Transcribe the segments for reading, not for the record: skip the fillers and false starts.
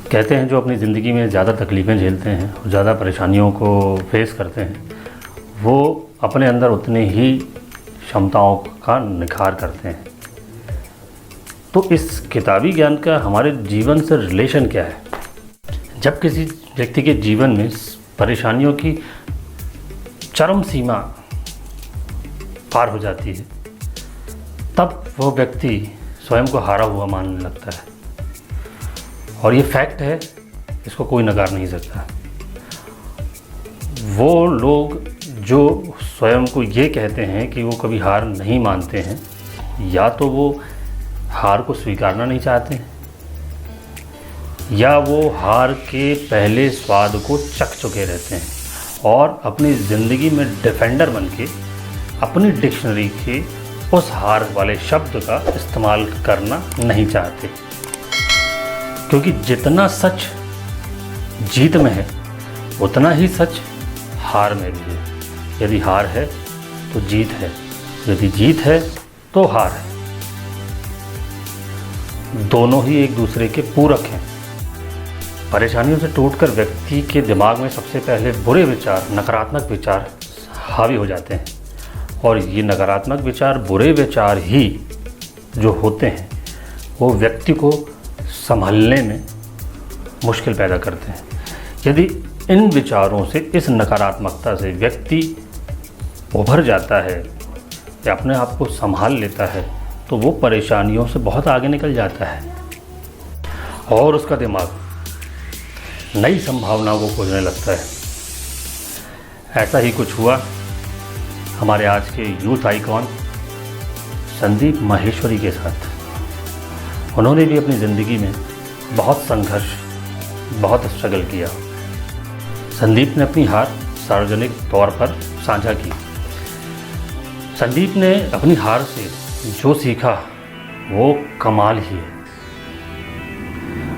कहते हैं जो अपनी ज़िंदगी में ज़्यादा तकलीफ़ें झेलते हैं, ज़्यादा परेशानियों को फेस करते हैं, वो अपने अंदर उतने ही क्षमताओं का निखार करते हैं। तो इस किताबी ज्ञान का हमारे जीवन से रिलेशन क्या है? जब किसी व्यक्ति के जीवन में परेशानियों की चरम सीमा पार हो जाती है, तब वो व्यक्ति स्वयं को हारा हुआ मानने लगता है। और ये फैक्ट है, इसको कोई नकार नहीं सकता। वो लोग जो स्वयं को ये कहते हैं कि वो कभी हार नहीं मानते हैं, या तो वो हार को स्वीकारना नहीं चाहते, या वो हार के पहले स्वाद को चख चुके रहते हैं और अपनी ज़िंदगी में डिफेंडर बन के अपनी डिक्शनरी के उस हार वाले शब्द का इस्तेमाल करना नहीं चाहते। क्योंकि जितना सच जीत में है, उतना ही सच हार में भी है। यदि हार है तो जीत है, यदि जीत है तो हार है। दोनों ही एक दूसरे के पूरक हैं। परेशानियों से टूटकर व्यक्ति के दिमाग में सबसे पहले बुरे विचार, नकारात्मक विचार हावी हो जाते हैं, और ये नकारात्मक विचार, बुरे विचार ही जो होते हैं वो व्यक्ति को संभलने में मुश्किल पैदा करते हैं। यदि इन विचारों से, इस नकारात्मकता से व्यक्ति उभर जाता है या अपने आप को संभाल लेता है, तो वो परेशानियों से बहुत आगे निकल जाता है और उसका दिमाग नई संभावनाओं को खोजने लगता है। ऐसा ही कुछ हुआ हमारे आज के यूथ आइकॉन संदीप माहेश्वरी के साथ। उन्होंने भी अपनी ज़िंदगी में बहुत संघर्ष, बहुत स्ट्रगल किया। संदीप ने अपनी हार सार्वजनिक तौर पर साझा की। संदीप ने अपनी हार से जो सीखा वो कमाल ही है,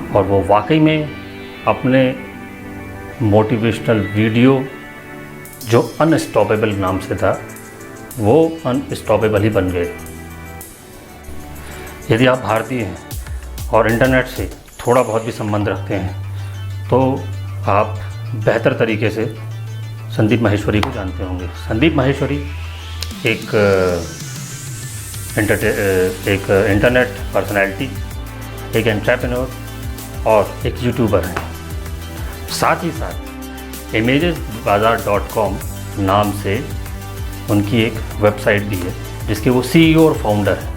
और वो वाकई में अपने मोटिवेशनल वीडियो जो अनस्टॉपेबल नाम से था, वो अनस्टॉपेबल ही बन गए। यदि आप भारतीय हैं और इंटरनेट से थोड़ा बहुत भी संबंध रखते हैं, तो आप बेहतर तरीके से संदीप माहेश्वरी को जानते होंगे। संदीप माहेश्वरी एक इंटरनेट पर्सनैलिटी, एक एंटरप्रेन्योर और एक यूट्यूबर हैं। साथ ही साथ imagesbazaar.com नाम से उनकी एक वेबसाइट भी है, जिसके वो CEO और फाउंडर हैं।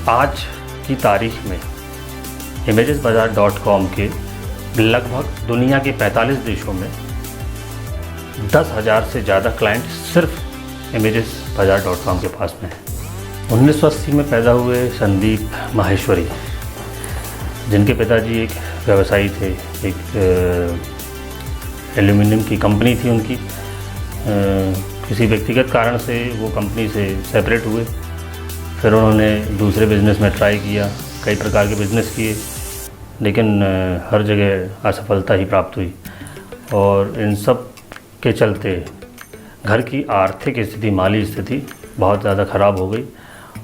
आज की तारीख में imagesbazaar.com के लगभग दुनिया के 45 देशों में 10,000 से ज़्यादा क्लाइंट सिर्फ imagesbazaar.com के पास में है। 1980 में पैदा हुए संदीप माहेश्वरी, जिनके पिताजी एक व्यवसायी थे, एक एल्यूमिनियम की कंपनी थी उनकी। किसी व्यक्तिगत कारण से वो कंपनी से सेपरेट हुए। फिर उन्होंने दूसरे बिज़नेस में ट्राई किया, कई प्रकार के बिज़नेस किए, लेकिन हर जगह असफलता ही प्राप्त हुई। और इन सब के चलते घर की आर्थिक स्थिति, माली स्थिति बहुत ज़्यादा ख़राब हो गई।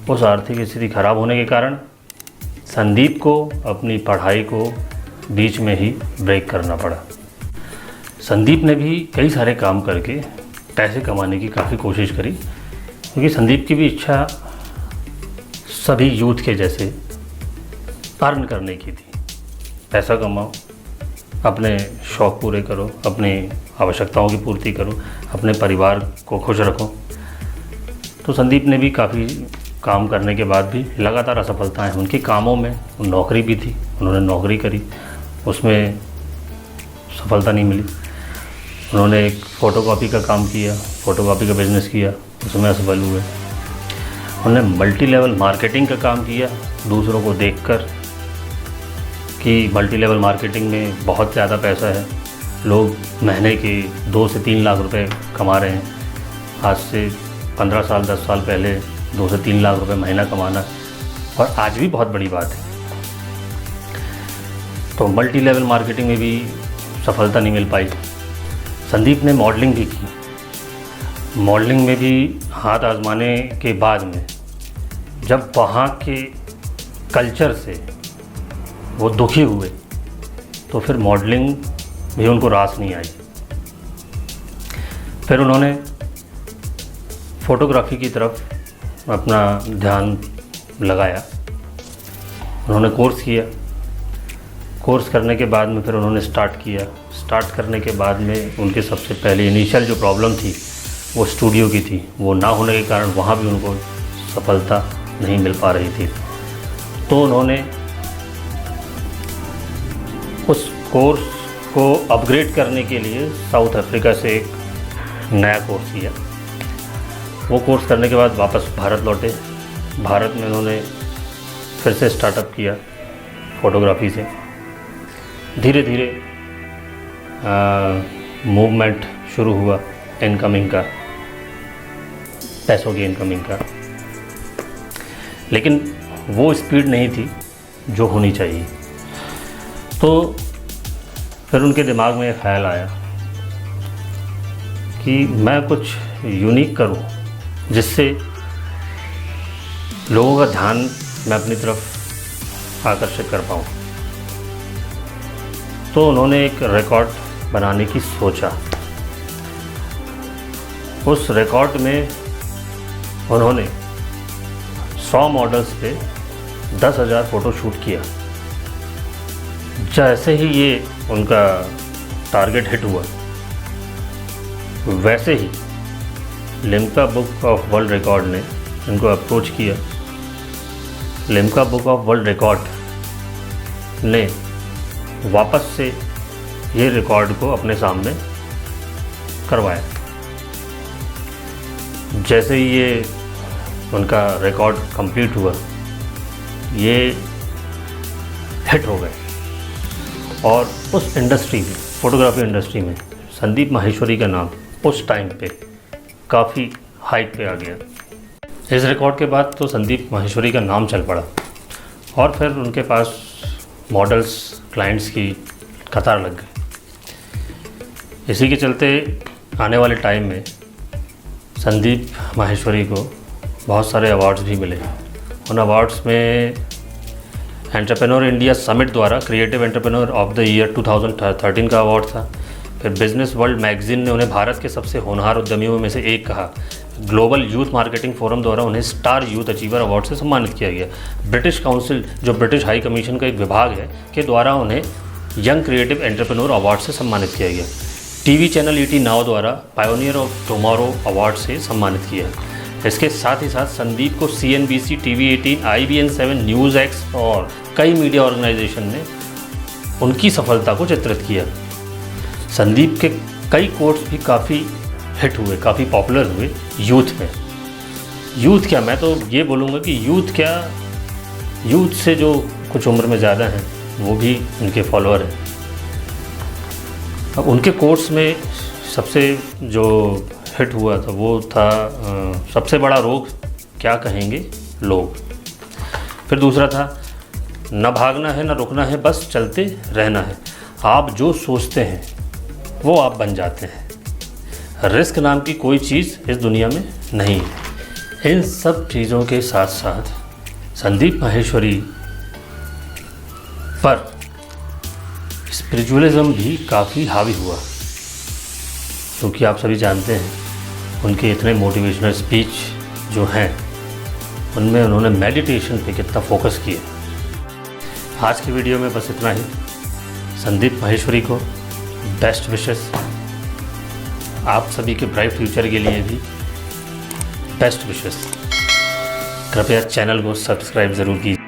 उस आर्थिक स्थिति ख़राब होने के कारण संदीप को अपनी पढ़ाई को बीच में ही ब्रेक करना पड़ा। संदीप ने भी कई सारे काम करके पैसे कमाने की काफ़ी कोशिश करी, क्योंकि संदीप की भी इच्छा सभी यूथ के जैसे अर्न करने की थी। पैसा कमाओ, अपने शौक़ पूरे करो, अपनी आवश्यकताओं की पूर्ति करो, अपने परिवार को खुश रखो। तो संदीप ने भी काफ़ी काम करने के बाद भी लगातार असफलताएं उनके कामों में। नौकरी भी थी, उन्होंने नौकरी करी, उसमें सफलता नहीं मिली। उन्होंने एक फ़ोटोकॉपी का काम किया, फ़ोटोकॉपी का बिज़नेस किया, उसमें असफल हुए। उन्होंने मल्टी लेवल मार्केटिंग का काम किया, दूसरों को देखकर कि मल्टी लेवल मार्केटिंग में बहुत ज़्यादा पैसा है, लोग महीने के 2 से 3 लाख रुपए कमा रहे हैं। आज से 15 साल 10 साल पहले 2 से 3 लाख रुपए महीना कमाना और आज भी बहुत बड़ी बात है। तो मल्टी लेवल मार्केटिंग में भी सफलता नहीं मिल पाई। संदीप ने मॉडलिंग भी की। मॉडलिंग में भी हाथ आजमाने के बाद में जब वहाँ के कल्चर से वो दुखी हुए तो फिर मॉडलिंग भी उनको रास नहीं आई। फिर उन्होंने फ़ोटोग्राफी की तरफ अपना ध्यान लगाया। उन्होंने कोर्स किया। कोर्स करने के बाद में फिर उन्होंने स्टार्ट करने के बाद में उनके सबसे पहले इनिशियल जो प्रॉब्लम थी वो स्टूडियो की थी। वो ना होने के कारण वहाँ भी उनको सफलता नहीं मिल पा रही थी। तो उन्होंने उस कोर्स को अपग्रेड करने के लिए साउथ अफ्रीका से एक नया कोर्स किया। वो कोर्स करने के बाद वापस भारत लौटे। भारत में उन्होंने फिर से स्टार्टअप किया फ़ोटोग्राफी से। धीरे धीरे मूवमेंट शुरू हुआ इनकमिंग का, पैसों की इनकमिंग का, लेकिन वो स्पीड नहीं थी जो होनी चाहिए। तो फिर उनके दिमाग में ख्याल आया कि मैं कुछ यूनिक करूं जिससे लोगों का ध्यान मैं अपनी तरफ आकर्षित कर पाऊँ। तो उन्होंने एक रिकॉर्ड बनाने की सोचा। उस रिकॉर्ड में उन्होंने 100 मॉडल्स पे 10,000 फ़ोटो शूट किया। जैसे ही ये उनका टारगेट हिट हुआ वैसे ही Limca book of world record ने इनको अप्रोच किया। Limca book of world record ने वापस से ये रिकॉर्ड को अपने सामने करवाया। जैसे ही ये उनका रिकॉर्ड कंप्लीट हुआ, ये हिट हो गए और उस इंडस्ट्री में, फ़ोटोग्राफी इंडस्ट्री में संदीप माहेश्वरी का नाम उस टाइम पे काफ़ी हाइक पे आ गया। इस रिकॉर्ड के बाद तो संदीप माहेश्वरी का नाम चल पड़ा और फिर उनके पास मॉडल्स, क्लाइंट्स की कतार लग गई। इसी के चलते आने वाले टाइम में संदीप माहेश्वरी को बहुत सारे अवार्ड्स भी मिले। उन अवार्ड्स में एंटरप्रेन्योर इंडिया समिट द्वारा creative entrepreneur of the year 2013 का अवार्ड था। फिर बिजनेस वर्ल्ड मैगजीन ने उन्हें भारत के सबसे होनहार उद्यमियों में से एक कहा। ग्लोबल यूथ मार्केटिंग फोरम द्वारा उन्हें स्टार यूथ अचीवर अवार्ड से सम्मानित किया गया। ब्रिटिश काउंसिल, जो ब्रिटिश हाई कमीशन का एक विभाग है, के द्वारा उन्हें यंग क्रिएटिव एंटरप्रेन्योर अवार्ड से सम्मानित किया गया। टीवी चैनल ईटी नाउ द्वारा पायोनियर ऑफ टुमारो अवार्ड से सम्मानित किया। इसके साथ ही साथ संदीप को CNBC, TV18, IBN 7, news x और कई मीडिया ऑर्गेनाइजेशन ने उनकी सफलता को चित्रित किया। संदीप के कई कोट्स भी काफ़ी हिट हुए, काफ़ी पॉपुलर हुए यूथ में। यूथ क्या, मैं तो ये बोलूँगा कि यूथ से जो कुछ उम्र में ज़्यादा हैं वो भी इनके फॉलोअर हैं। अब उनके कोर्स में सबसे जो हिट हुआ था वो था सबसे बड़ा रोग क्या कहेंगे लोग। फिर दूसरा था न भागना है न रुकना है, बस चलते रहना है। आप जो सोचते हैं वो आप बन जाते हैं। रिस्क नाम की कोई चीज़ इस दुनिया में नहीं है। इन सब चीज़ों के साथ साथ संदीप माहेश्वरी पर स्पिरिचुअलिज्म भी काफ़ी हावी हुआ, क्योंकि आप सभी जानते हैं उनके इतने मोटिवेशनल स्पीच जो हैं उनमें उन्होंने मेडिटेशन पे कितना फोकस किया। आज की वीडियो में बस इतना ही। संदीप माहेश्वरी को बेस्ट विशेस। आप सभी के ब्राइट फ्यूचर के लिए भी बेस्ट विशेस। कृपया चैनल को सब्सक्राइब ज़रूर कीजिए।